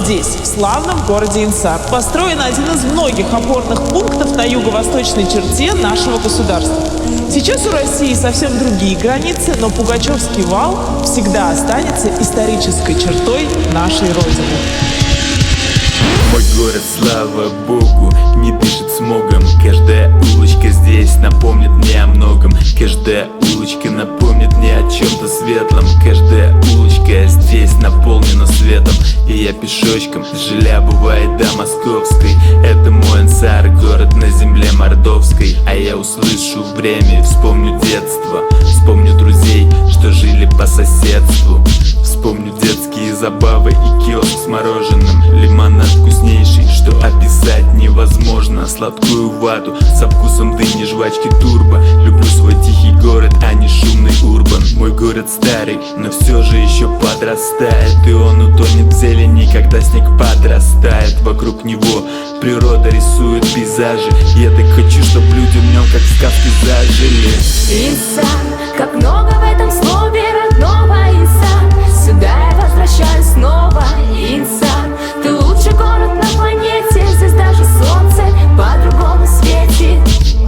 здесь, в славном городе Инсар, построен один из многих опорных пунктов на юго-восточной черте нашего государства. Сейчас у России совсем другие границы, но Пугачевский вал всегда останется исторической чертой нашей Родины. Мой город, слава Богу, не дышит смогом. Каждая улочка здесь напомнит мне о многом. Каждая улочка напомнит мне о чем-то светлом. Каждая улочка здесь наполнена светом. И я пешочком, жиля бывает до Московской. Это мой Инсар, город на земле мордовской. А я услышу время, вспомню детство. Вспомню друзей, что жили по соседству. Вспомню детские забавы и киоск с мороженым. Лимонад вкуснейший, что описать невозможно. Сладкую вату со вкусом дыни, жвачки турбо. Люблю свой тихий город, а не шумный урбан. Мой город старый, но все же еще подрастает. И он утонет в зелени, когда снег подрастает. Вокруг него природа рисует пейзажи. Я так хочу, чтоб люди в нем как в сказке зажили. Инсар, как много в этом слове родного. Инсар, сюда я возвращаюсь снова. Инсар, ты лучший город на планете. Здесь даже солнце по-другому светит.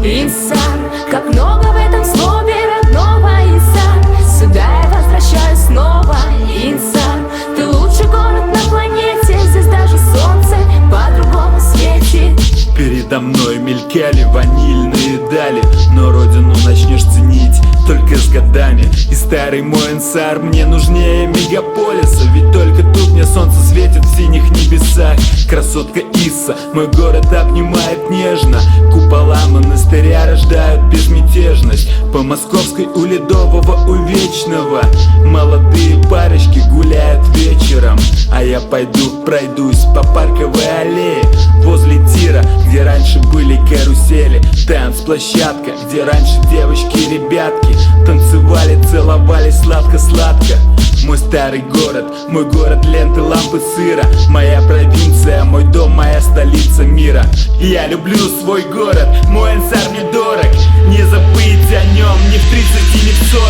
Инсар, как много в этом слове родного. Инсар, сюда я возвращаюсь снова. Инсар, ты лучший город на планете. Здесь даже солнце по-другому светит. Передо мной мелькали ванильные дали, но родину начнешь ценить только с годами. И старый мой Инсар мне нужнее мегаполиса. Ведь только тут мне солнце светит в синих небесах. Красотка Исса мой город обнимает нежно. Купола монастыря рождают безмятежность. По Московской у Ледового, у Вечного молодые парочки гуляют вечером. А я пойду пройдусь по Парковой аллее возле тира, где раньше были карусели. Танцплощадка, где раньше девочки и ребятки танцевали, целовались сладко-сладко. Мой старый город, мой город ленты, лампы, сыра. Моя провинция, мой дом, моя столица мира. Я люблю свой город, мой Инсар мне дорог. Не забыть о нем ни в 30, ни в 40.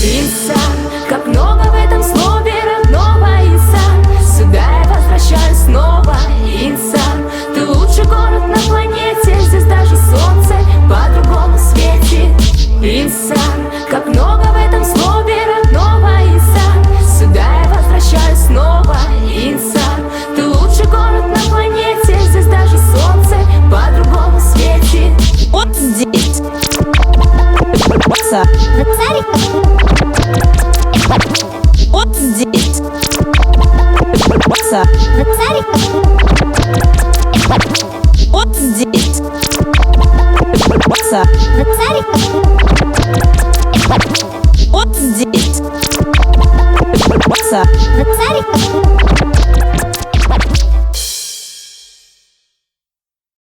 Инсар, как много в этом слове родного. Инсар, сюда я возвращаюсь снова. Инсар, ты лучший город на планете. Здесь даже солнце по-другому светит. Инсар, как много в этом слове родного. Инсар, сюда я возвращаюсь снова. Инсар, ты лучший город на планете. Здесь даже солнце по-другому светит. Вот здесь. Вот здесь. Вот здесь. Вот здесь.